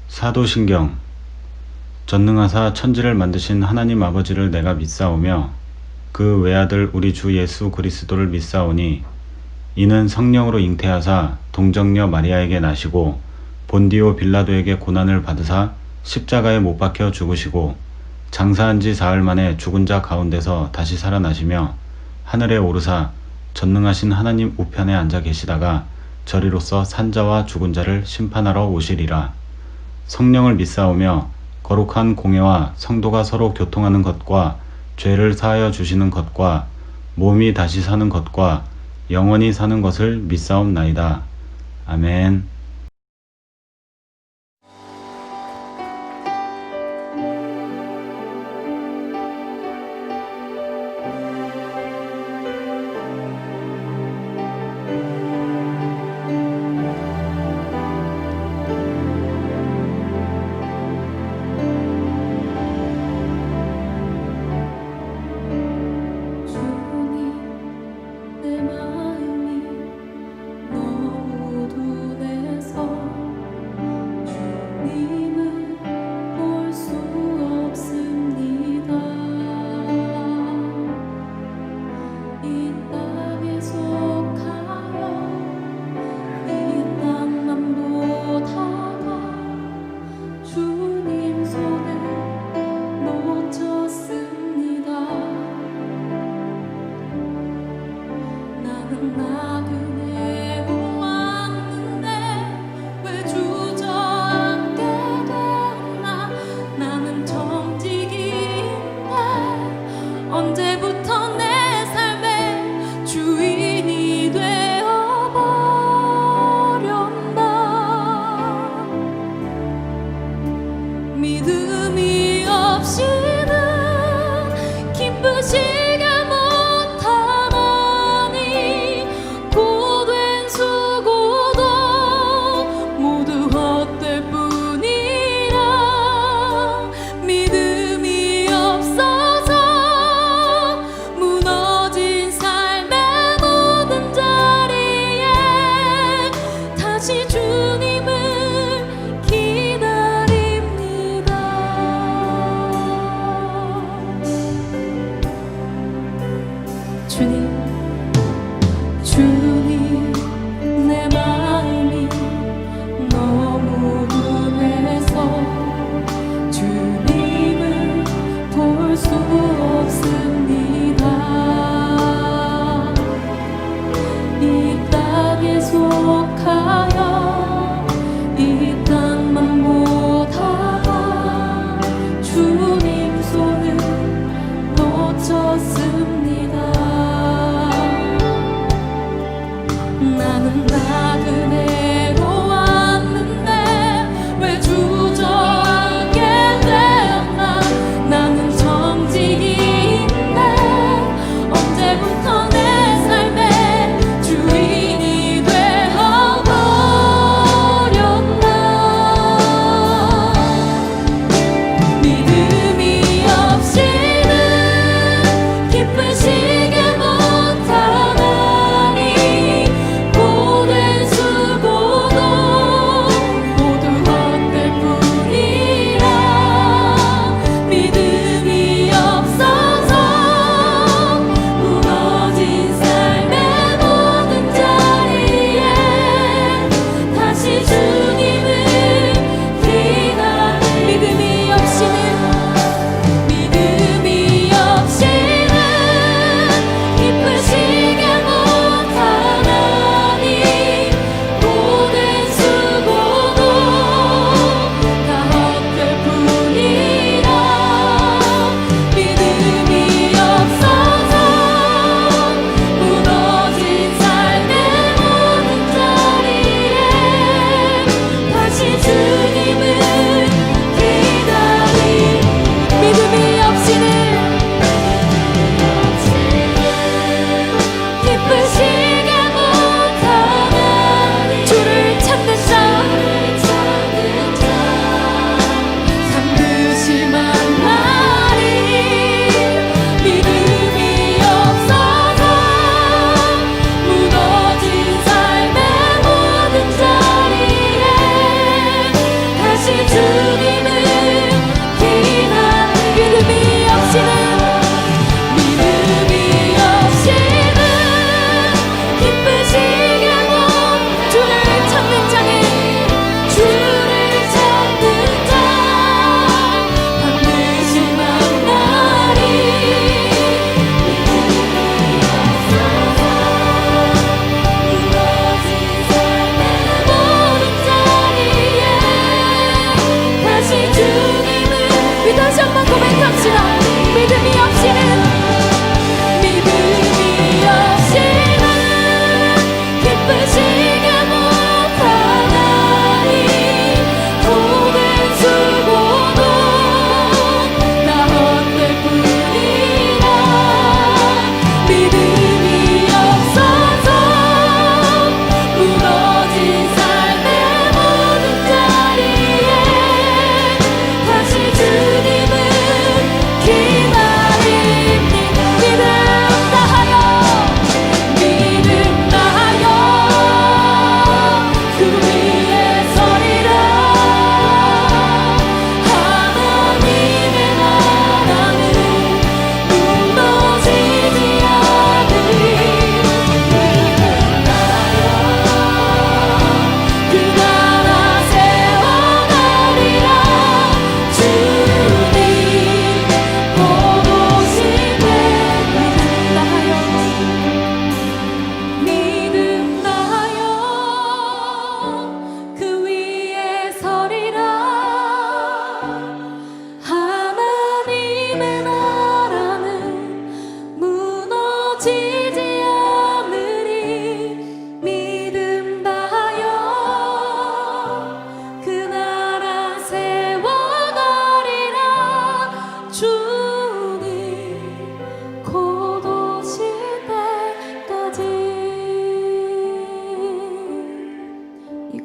사도신경. 전능하사 천지를 만드신 하나님 아버지를 내가 믿사오며 그 외아들 우리 주 예수 그리스도를 믿사오니 이는 성령으로 잉태하사 동정녀 마리아에게 나시고 본디오 빌라도에게 고난을 받으사 십자가에 못 박혀 죽으시고 장사한 지 사흘 만에 죽은 자 가운데서 다시 살아나시며 하늘에 오르사 전능하신 하나님 우편에 앉아 계시다가 저리로서 산자와 죽은 자를 심판하러 오시리라. 성령을 믿사오며 거룩한 공예와 성도가 서로 교통하는 것과 죄를 사하여 주시는 것과 몸이 다시 사는 것과 영원히 사는 것을 믿사옵나이다. 아멘. 언제부터 내 삶의 주인이 되어버렸나. 믿음이 없이는 기쁘지가 못하나니 고된 수고도 모두 헛될 뿐이라. 믿음이 없어서 무너진 삶의 모든 자리에 다시 주님을 기다립니다. 주님, 내 마음이 너무 둔해서 주님을 볼 수 없습니다. 이 땅에 속하여 이 땅만 보다가 주님 손을 놓쳤습니다. 나는 나그네로 왔는데 왜 주저앉게 되었나. 나는 정직인데 언제부터 내 삶의 주인이 되어버렸나. 믿음이 없이는 기쁘시게 못하나니 고된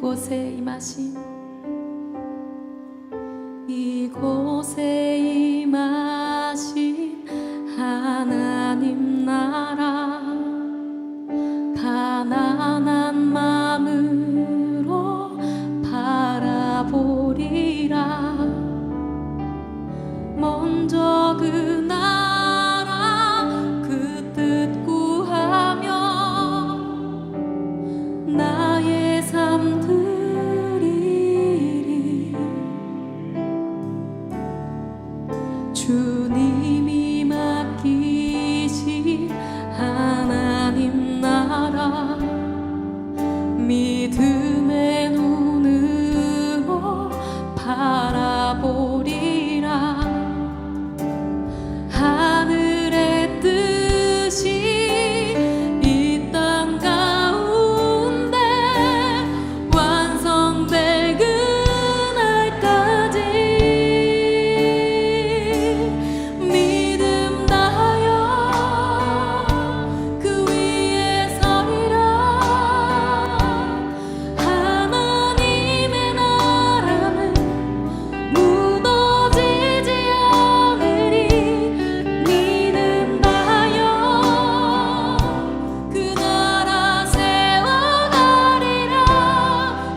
이곳에 임하신 이곳에 임하신 하나님 나라 가난한 마음으로 바라보리라 먼저 그 나라 그 뜻 구하며 나의 삶 드리리 주님이 맡기신 하나님 나라 믿음의 눈으로 바라보리라 하늘의 뜻이 이 땅 가운데 완성될 그날까지 믿음 다하여 그 위에 서리라 하나님의 나라는 무너지지 않으리 믿음 다하여 그 나라 세워가리라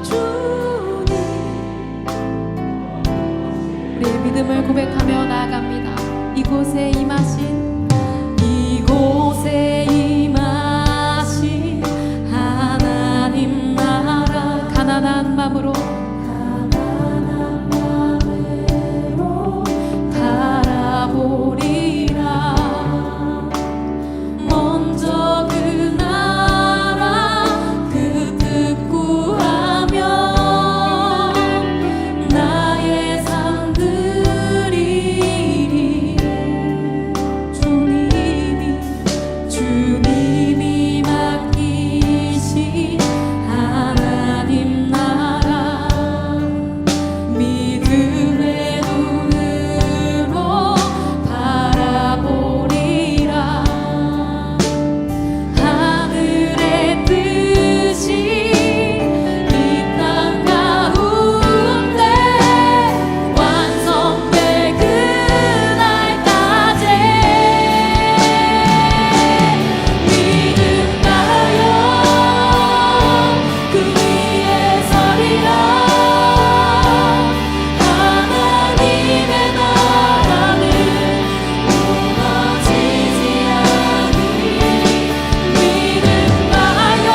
주님 우리의 믿음을 고백하며 나아갑니다. 이곳에 임하신 이곳에 임하신 하나님 나라 가난한 마음으로 바라보리라 먼저 그 나라 그 뜻 구하며 나의 삶 드리리 주님이 맡기신 하나님 나라 믿음의 눈으로 바라보리라 하늘의 뜻이 이 땅 가운데 완성될 그날까지 믿음 다하여 그 위에 서리라 하나님의 나라는 무너지지 않으리 믿음 다하여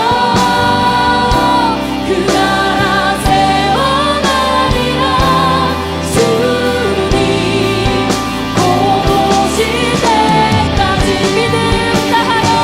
그 나라 세워가리라 주님 곧 오실 때까지 믿음 다하여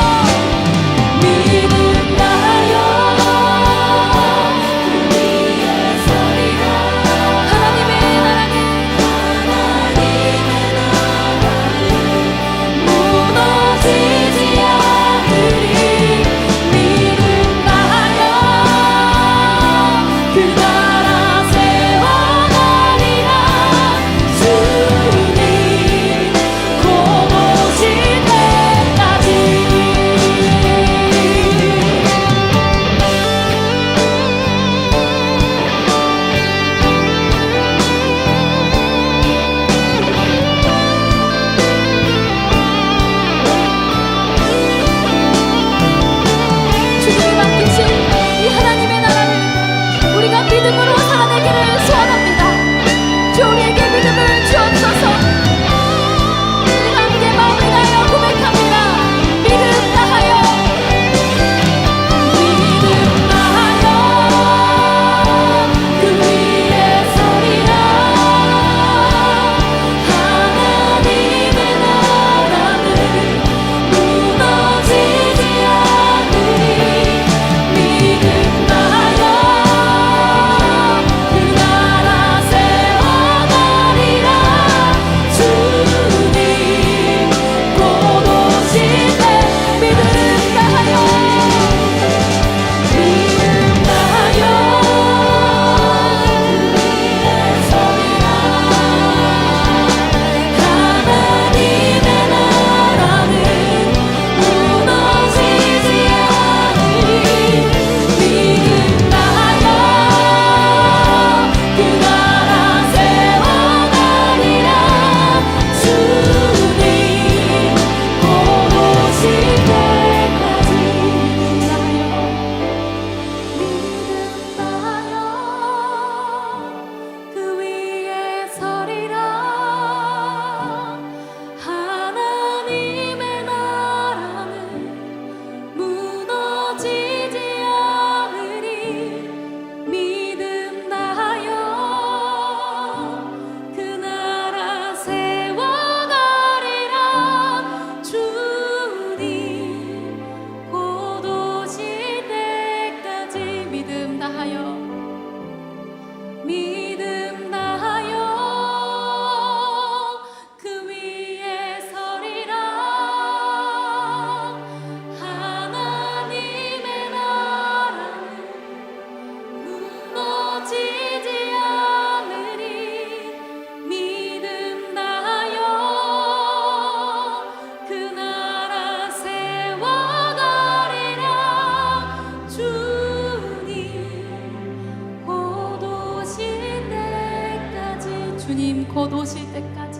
곧 오실 때까지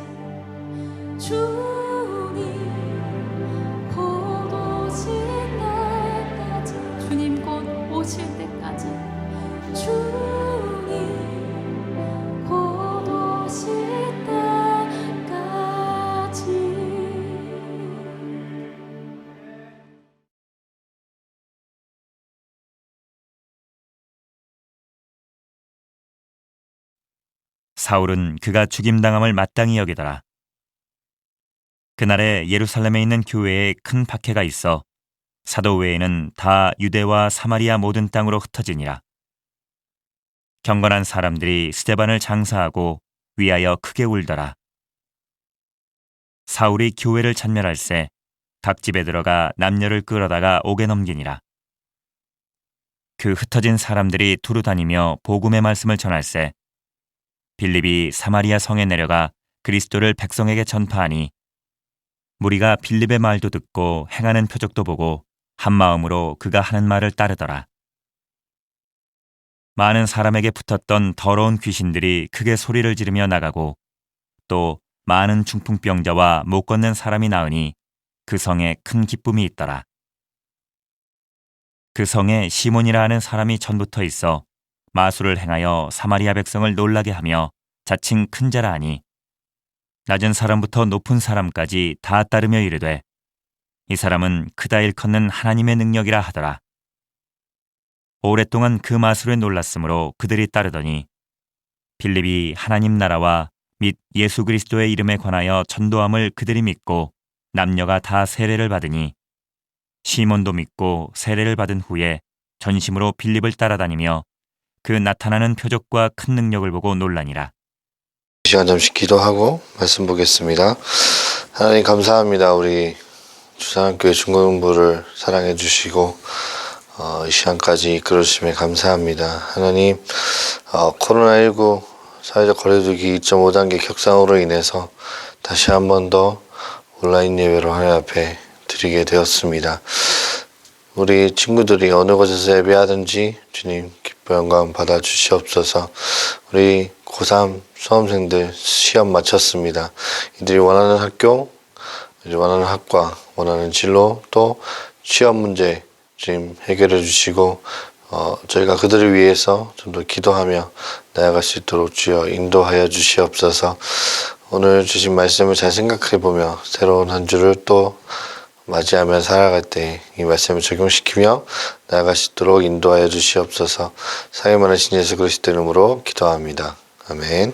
주님 곧 오실 때까지 주님 곧 오실 때까지 주님 곧 오실 때까지 사울은 그가 죽임당함을 마땅히 여기더라. 그날에 예루살렘에 있는 교회에 큰 박해가 있어 사도 외에는 다 유대와 사마리아 모든 땅으로 흩어지니라. 경건한 사람들이 스데반을 장사하고 위하여 크게 울더라. 사울이 교회를 찬멸할세 각 집에 들어가 남녀를 끌어다가 옥에 넘기니라. 그 흩어진 사람들이 두루 다니며 복음의 말씀을 전할세 빌립이 사마리아 성에 내려가 그리스도를 백성에게 전파하니 무리가 빌립의 말도 듣고 행하는 표적도 보고 한 마음으로 그가 하는 말을 따르더라. 많은 사람에게 붙었던 더러운 귀신들이 크게 소리를 지르며 나가고 또 많은 중풍병자와 못 걷는 사람이 나으니 그 성에 큰 기쁨이 있더라. 그 성에 시몬이라 하는 사람이 전부터 있어 마술을 행하여 사마리아 백성을 놀라게 하며 자칭 큰 자라 하니 낮은 사람부터 높은 사람까지 다 따르며 이르되 이 사람은 크다 일컫는 하나님의 능력이라 하더라. 오랫동안 그 마술에 놀랐으므로 그들이 따르더니 빌립이 하나님 나라와 및 예수 그리스도의 이름에 관하여 전도함을 그들이 믿고 남녀가 다 세례를 받으니 시몬도 믿고 세례를 받은 후에 전심으로 빌립을 따라다니며 그 나타나는 표적과 큰 능력을 보고 놀라니라. 이 시간 잠시 기도하고 말씀 보겠습니다. 하나님 감사합니다. 우리 주산교회 중고등부를 사랑해 주시고 이 시간까지 이끌어주심에 감사합니다. 하나님 코로나19 사회적 거리두기 2.5단계 격상으로 인해서 다시 한 번 더 온라인 예배로 하나님 앞에 드리게 되었습니다. 우리 친구들이 어느 곳에서 예배하든지 주님 기뻐 영광 받아 주시옵소서. 우리 고3 수험생들 시험 마쳤습니다. 이들이 원하는 학교, 원하는 학과, 원하는 진로, 또 취업 문제 주님 해결해 주시고 저희가 그들을 위해서 좀 더 기도하며 나아갈 수 있도록 주여 인도하여 주시옵소서. 오늘 주신 말씀을 잘 생각해 보며 새로운 한 주를 또 맞이하며 살아갈 때 이 말씀을 적용시키며 나아갈 수 있도록 인도하여 주시옵소서. 사랑의 하신 예수 그리스도 이름으로 기도합니다. 아멘.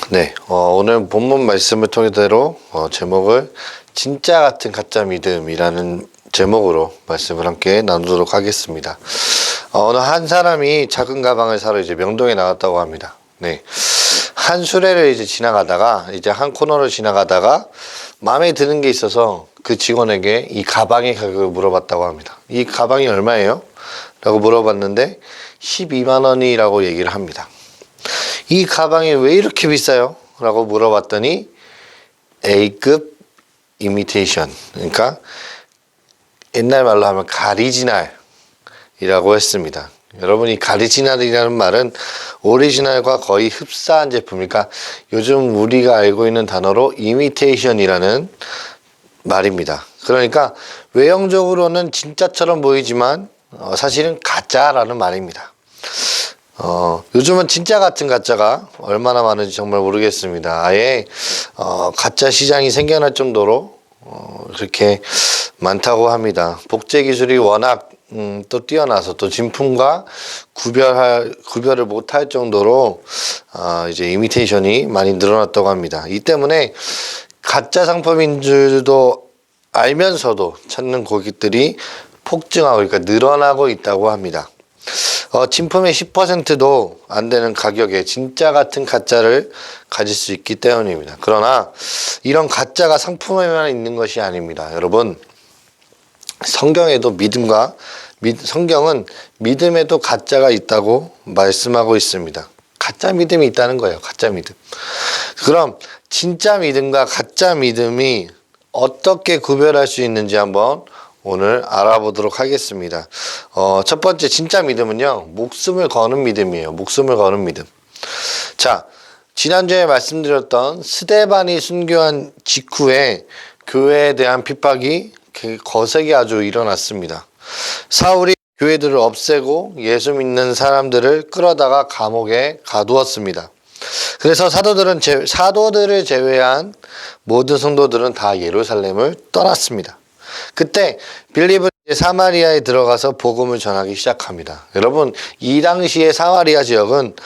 네, 오늘 본문 말씀을 통해대로 제목을 진짜 같은 가짜 믿음이라는 제목으로 말씀을 함께 나누도록 하겠습니다. 어느 한 사람이 작은 가방을 사러 이제 명동에 나갔다고 합니다. 네, 한 수레를 이제 지나가다가 이제 한 코너를 지나가다가 마음에 드는 게 있어서 그 직원에게 이 가방의 가격을 물어봤다고 합니다. 이 가방이 얼마예요? 라고 물어봤는데 12만 원이라고 얘기를 합니다. 이 가방이 왜 이렇게 비싸요? 라고 물어봤더니 A급 이미테이션, 그러니까 옛날 말로 하면 가리지널이라고 했습니다. 여러분, 이 가리지널이라는 말은 오리지널과 거의 흡사한 제품, 그러니까 요즘 우리가 알고 있는 단어로 이미테이션이라는 말입니다. 그러니까 외형적으로는 진짜처럼 보이지만 사실은 가짜라는 말입니다. 요즘은 진짜 같은 가짜가 얼마나 많은지 정말 모르겠습니다. 아예 가짜 시장이 생겨날 정도로 그렇게 많다고 합니다. 복제 기술이 워낙 또 뛰어나서 또 진품과 구별을 못할 정도로 이제 이미테이션이 많이 늘어났다고 합니다. 이 때문에 가짜 상품인 줄도 알면서도 찾는 고객들이 폭증하고, 그러니까 늘어나고 있다고 합니다. 진품의 10%도 안 되는 가격에 진짜 같은 가짜를 가질 수 있기 때문입니다. 그러나 이런 가짜가 상품에만 있는 것이 아닙니다. 여러분, 성경에도 성경은 믿음에도 가짜가 있다고 말씀하고 있습니다. 가짜 믿음이 있다는 거예요. 가짜 믿음. 그럼 진짜 믿음과 가짜 믿음이 어떻게 구별할 수 있는지 한번 오늘 알아보도록 하겠습니다. 첫 번째 진짜 믿음은요, 목숨을 거는 믿음이에요. 목숨을 거는 믿음. 자, 지난주에 말씀드렸던 스데반이 순교한 직후에 교회에 대한 핍박이 거세게 아주 일어났습니다. 사울이 교회들을 없애고 예수 믿는 사람들을 끌어다가 감옥에 가두었습니다. 그래서 사도들을 제외한 모든 성도들은 다 예루살렘을 떠났습니다. 그때 빌립은 사마리아에 들어가서 복음을 전하기 시작합니다. 여러분, 이 당시의 사마리아 지역은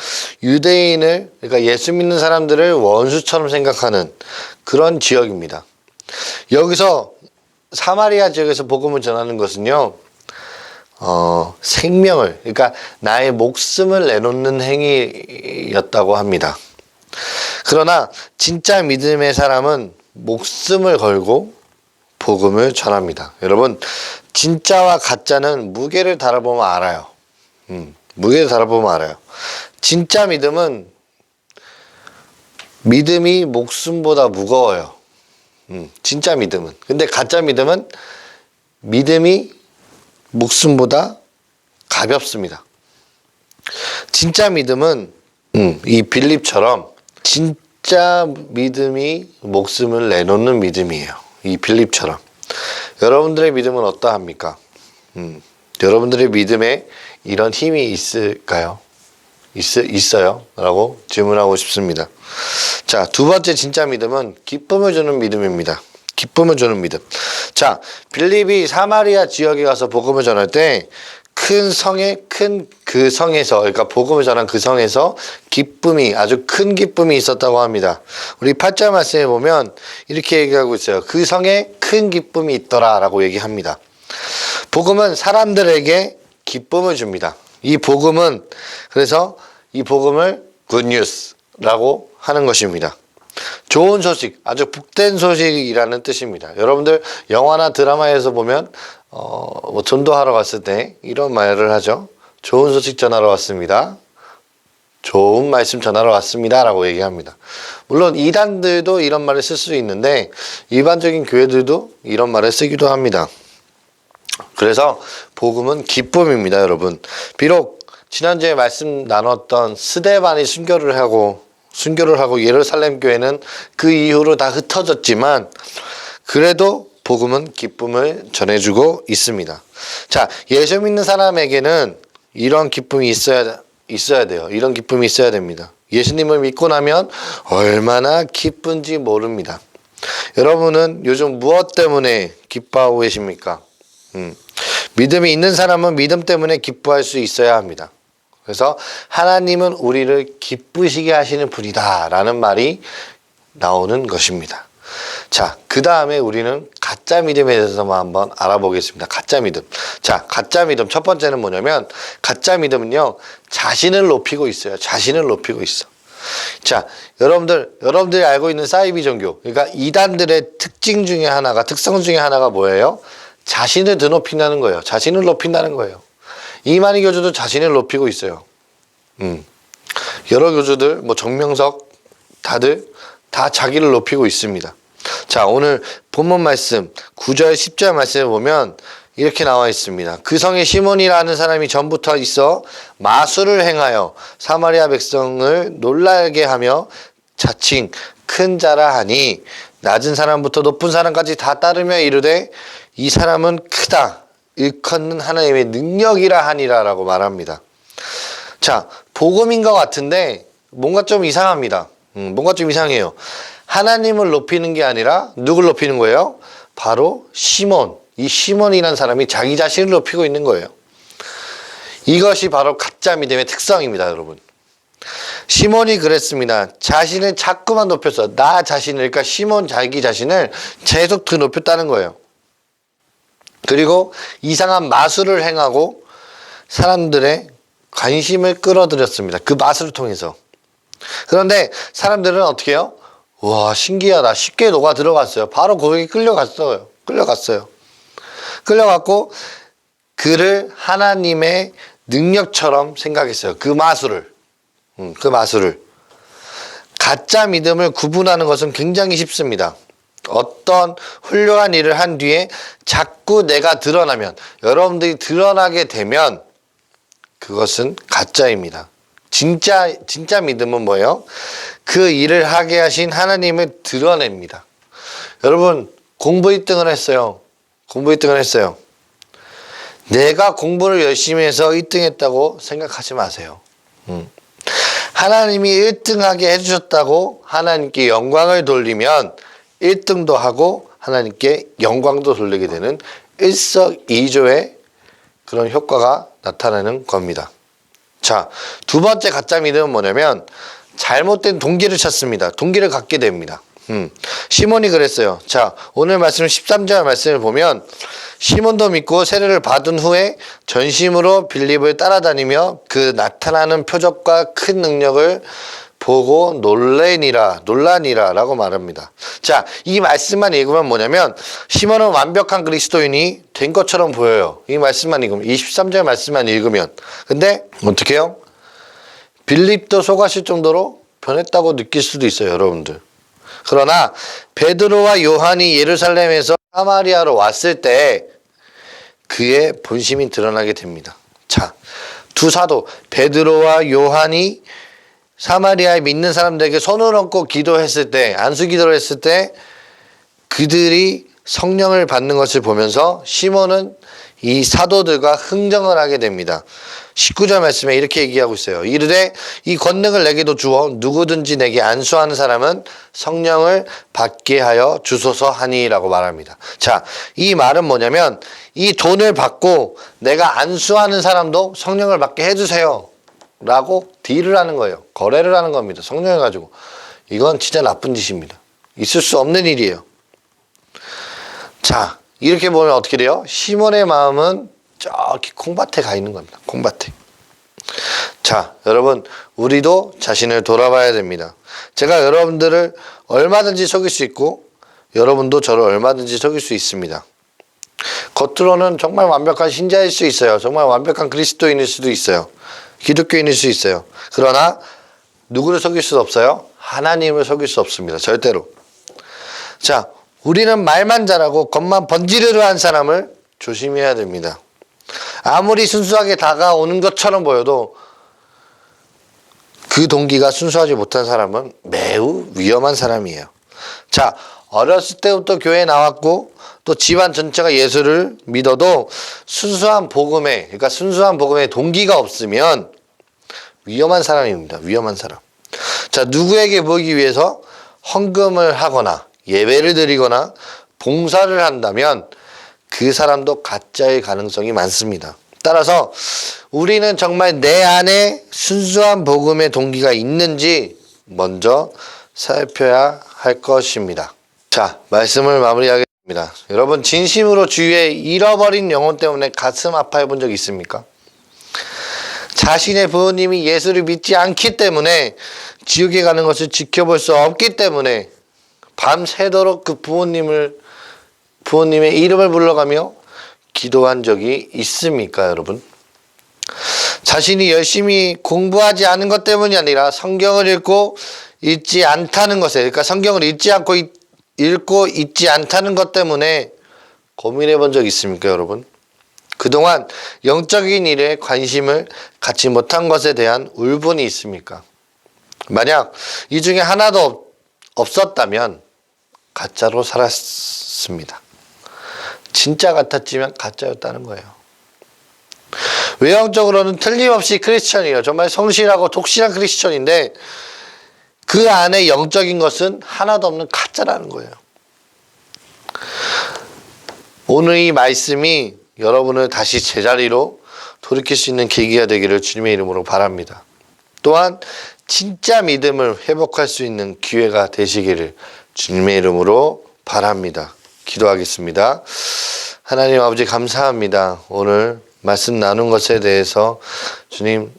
유대인을, 그러니까 예수 믿는 사람들을 원수처럼 생각하는 그런 지역입니다. 여기서 사마리아 지역에서 복음을 전하는 것은요, 생명을, 그러니까 나의 목숨을 내놓는 행위였다고 합니다. 그러나 진짜 믿음의 사람은 목숨을 걸고 복음을 전합니다. 여러분, 진짜와 가짜는 무게를 달아보면 알아요. 무게를 달아보면 알아요. 진짜 믿음은 믿음이 목숨보다 무거워요. 진짜 믿음은. 근데 가짜 믿음은 믿음이 목숨보다 가볍습니다. 진짜 믿음은 이 빌립처럼 진짜 믿음이 목숨을 내놓는 믿음이에요. 이 빌립처럼. 여러분들의 믿음은 어떠합니까? 여러분들의 믿음에 이런 힘이 있을까요? 있어요? 라고 질문하고 싶습니다. 자, 두 번째 진짜 믿음은 기쁨을 주는 믿음입니다. 기쁨을 주는 믿음. 자, 빌립이 사마리아 지역에 가서 복음을 전할 때 큰 그 성에서, 그러니까 복음을 전한 그 성에서 아주 큰 기쁨이 있었다고 합니다. 우리 8절 말씀에 보면 이렇게 얘기하고 있어요. 그 성에 큰 기쁨이 있더라 라고 얘기합니다. 복음은 사람들에게 기쁨을 줍니다. 이 복음은, 그래서 이 복음을 굿뉴스라고 하는 것입니다. 좋은 소식, 아주 복된 소식이라는 뜻입니다. 여러분들 영화나 드라마에서 보면 전도하러 갔을 때 이런 말을 하죠. 좋은 소식 전하러 왔습니다. 좋은 말씀 전하러 왔습니다. 라고 얘기합니다. 물론 이단들도 이런 말을 쓸 수 있는데 일반적인 교회들도 이런 말을 쓰기도 합니다. 그래서 복음은 기쁨입니다, 여러분. 비록 지난주에 말씀 나눴던 스데반이 순교를 하고 예루살렘 교회는 그 이후로 다 흩어졌지만 그래도 복음은 기쁨을 전해주고 있습니다. 자, 예수 믿는 사람에게는 이런 기쁨이 있어야 돼요. 이런 기쁨이 있어야 됩니다. 예수님을 믿고 나면 얼마나 기쁜지 모릅니다. 여러분은 요즘 무엇 때문에 기뻐하고 계십니까? 믿음이 있는 사람은 믿음 때문에 기뻐할 수 있어야 합니다. 그래서 하나님은 우리를 기쁘시게 하시는 분이다 라는 말이 나오는 것입니다. 자, 그 다음에 우리는 가짜 믿음에 대해서만 한번 알아보겠습니다. 가짜 믿음. 자, 가짜 믿음 첫 번째는 뭐냐면 가짜 믿음은요, 자신을 높이고 있어요. 자신을 높이고 있어. 자, 여러분들이 알고 있는 사이비 종교, 그러니까 이단들의 특성 중에 하나가 뭐예요? 자신을 드높인다는 거예요. 자신을 높인다는 거예요. 이만희 교주도 자신을 높이고 있어요. 여러 교주들, 정명석, 다들 다 자기를 높이고 있습니다. 자, 오늘 본문 말씀 9절 10절 말씀을 보면 이렇게 나와 있습니다. 그 성에 시몬이라는 사람이 전부터 있어 마술을 행하여 사마리아 백성을 놀라게 하며 자칭 큰 자라 하니 낮은 사람부터 높은 사람까지 다 따르며 이르되 이 사람은 크다 일컫는 하나님의 능력이라 하니라 라고 말합니다. 자, 복음인 것 같은데 뭔가 좀 이상합니다. 뭔가 좀 이상해요. 하나님을 높이는 게 아니라 누굴 높이는 거예요? 바로 시몬. 이 시몬이라는 사람이 자기 자신을 높이고 있는 거예요. 이것이 바로 가짜 믿음의 특성입니다, 여러분. 시몬이 그랬습니다. 자신을 자꾸만 높였어. 나 자신을, 그러니까 시몬 자기 자신을 계속 더 높였다는 거예요. 그리고 이상한 마술을 행하고 사람들의 관심을 끌어들였습니다. 그 마술을 통해서. 그런데 사람들은 어떻게 해요? 와, 신기하다. 쉽게 녹아 들어갔어요. 바로 거기 끌려갔어요. 끌려갔고 그를 하나님의 능력처럼 생각했어요. 그 마술을. 가짜 믿음을 구분하는 것은 굉장히 쉽습니다. 어떤 훌륭한 일을 한 뒤에 자꾸 내가 드러나면, 여러분들이 드러나게 되면 그것은 가짜입니다. 진짜 믿음은 뭐예요? 그 일을 하게 하신 하나님을 드러냅니다. 여러분, 공부 1등을 했어요. 공부 1등을 했어요. 내가 공부를 열심히 해서 1등 했다고 생각하지 마세요. 하나님이 1등하게 해주셨다고 하나님께 영광을 돌리면 1등도 하고 하나님께 영광도 돌리게 되는 일석이조의 그런 효과가 나타나는 겁니다. 자, 두 번째 가짜 믿음은 뭐냐면 잘못된 동기를 찾습니다. 동기를 갖게 됩니다. 시몬이 그랬어요. 자, 오늘 말씀 13절 말씀을 보면 시몬도 믿고 세례를 받은 후에 전심으로 빌립을 따라다니며 그 나타나는 표적과 큰 능력을 보고 놀라니라 라고 말합니다. 자, 이 말씀만 읽으면 뭐냐면 시몬은 완벽한 그리스도인이 된 것처럼 보여요. 이 말씀만 읽으면, 23절 말씀만 읽으면. 근데 어떻게 해요? 빌립도 속았을 정도로 변했다고 느낄 수도 있어요, 여러분들. 그러나 베드로와 요한이 예루살렘에서 사마리아로 왔을 때 그의 본심이 드러나게 됩니다. 자, 두 사도 베드로와 요한이 사마리아에 믿는 사람들에게 손을 얹고 기도했을 때, 안수 기도를 했을 때 그들이 성령을 받는 것을 보면서 시몬은 이 사도들과 흥정을 하게 됩니다. 19절 말씀에 이렇게 얘기하고 있어요. 이르되 이 권능을 내게도 주어 누구든지 내게 안수하는 사람은 성령을 받게 하여 주소서 하니라고 말합니다. 자, 이 말은 뭐냐면 이 돈을 받고 내가 안수하는 사람도 성령을 받게 해주세요 라고 딜을 하는 거예요. 거래를 하는 겁니다. 성령을 가지고. 이건 진짜 나쁜 짓입니다. 있을 수 없는 일이에요. 자, 이렇게 보면 어떻게 돼요? 시몬의 마음은 저기 콩밭에 가 있는 겁니다. 콩밭에. 자, 여러분, 우리도 자신을 돌아봐야 됩니다. 제가 여러분들을 얼마든지 속일 수 있고 여러분도 저를 얼마든지 속일 수 있습니다. 겉으로는 정말 완벽한 신자일 수 있어요. 정말 완벽한 그리스도인일 수도 있어요. 기독교인일 수 있어요. 그러나 누구를 속일 수 없어요? 하나님을 속일 수 없습니다. 절대로. 자, 우리는 말만 잘하고 겉만 번지르르 한 사람을 조심해야 됩니다. 아무리 순수하게 다가오는 것처럼 보여도 그 동기가 순수하지 못한 사람은 매우 위험한 사람이에요. 자, 어렸을 때부터 교회에 나왔고 또 집안 전체가 예수를 믿어도 순수한 복음에, 그러니까 순수한 복음에 동기가 없으면 위험한 사람입니다. 위험한 사람. 자, 누구에게 보이기 위해서 헌금을 하거나 예배를 드리거나 봉사를 한다면 그 사람도 가짜의 가능성이 많습니다. 따라서 우리는 정말 내 안에 순수한 복음의 동기가 있는지 먼저 살펴야 할 것입니다. 자, 말씀을 마무리하겠습니다. 여러분, 진심으로 주위에 잃어버린 영혼 때문에 가슴 아파해 본 적 있습니까? 자신의 부모님이 예수를 믿지 않기 때문에 지옥에 가는 것을 지켜볼 수 없기 때문에 밤새도록 그 부모님의 이름을 불러가며 기도한 적이 있습니까, 여러분? 자신이 열심히 공부하지 않은 것 때문이 아니라 성경을 읽지 않다는 것에, 그러니까 성경을 읽고 있지 않다는 것 때문에 고민해 본 적 있습니까, 여러분? 그동안 영적인 일에 관심을 갖지 못한 것에 대한 울분이 있습니까? 만약 이 중에 하나도 없었다면 가짜로 살았습니다. 진짜 같았지만 가짜였다는 거예요. 외형적으로는 틀림없이 크리스천이에요. 정말 성실하고 독실한 크리스천인데 그 안에 영적인 것은 하나도 없는 가짜라는 거예요. 오늘 이 말씀이 여러분을 다시 제자리로 돌이킬 수 있는 계기가 되기를 주님의 이름으로 바랍니다. 또한 진짜 믿음을 회복할 수 있는 기회가 되시기를 주님의 이름으로 바랍니다. 기도하겠습니다. 하나님 아버지 감사합니다. 오늘 말씀 나눈 것에 대해서 주님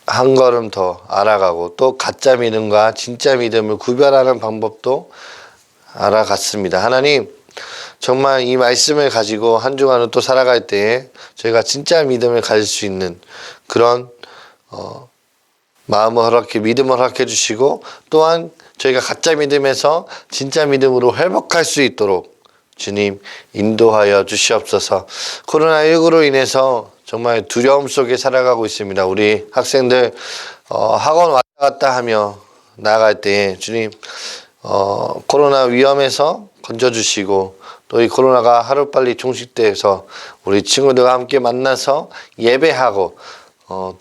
한 걸음 더 알아가고 또 가짜 믿음과 진짜 믿음을 구별하는 방법도 알아갔습니다. 하나님 정말 이 말씀을 가지고 한 주간을 또 살아갈 때에 저희가 진짜 믿음을 가질 수 있는 그런 마음을 믿음을 허락해 주시고 또한 저희가 가짜 믿음에서 진짜 믿음으로 회복할 수 있도록 주님 인도하여 주시옵소서. 코로나19로 인해서 정말 두려움 속에 살아가고 있습니다. 우리 학생들 학원 왔다 갔다 하며 나아갈 때에 주님 코로나 위험에서 건져주시고 또 이 코로나가 하루빨리 종식돼서 우리 친구들과 함께 만나서 예배하고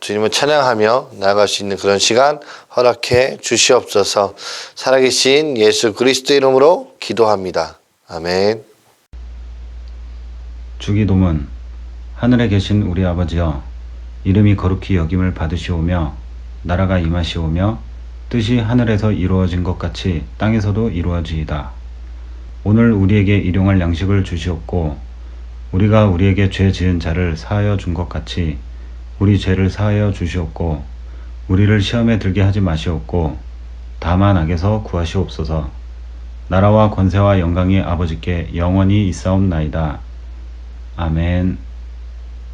주님을 찬양하며 나아갈 수 있는 그런 시간 허락해 주시옵소서. 살아계신 예수 그리스도 이름으로 기도합니다. 아멘. 주기도문. 하늘에 계신 우리 아버지여, 이름이 거룩히 여김을 받으시오며 나라가 임하시오며 뜻이 하늘에서 이루어진 것 같이 땅에서도 이루어지이다. 오늘 우리에게 일용할 양식을 주시옵고 우리가 우리에게 죄 지은 자를 사하여 준 것 같이 우리 죄를 사하여 주시옵고 우리를 시험에 들게 하지 마시옵고 다만 악에서 구하시옵소서. 나라와 권세와 영광이 아버지께 영원히 있사옵나이다. 아멘.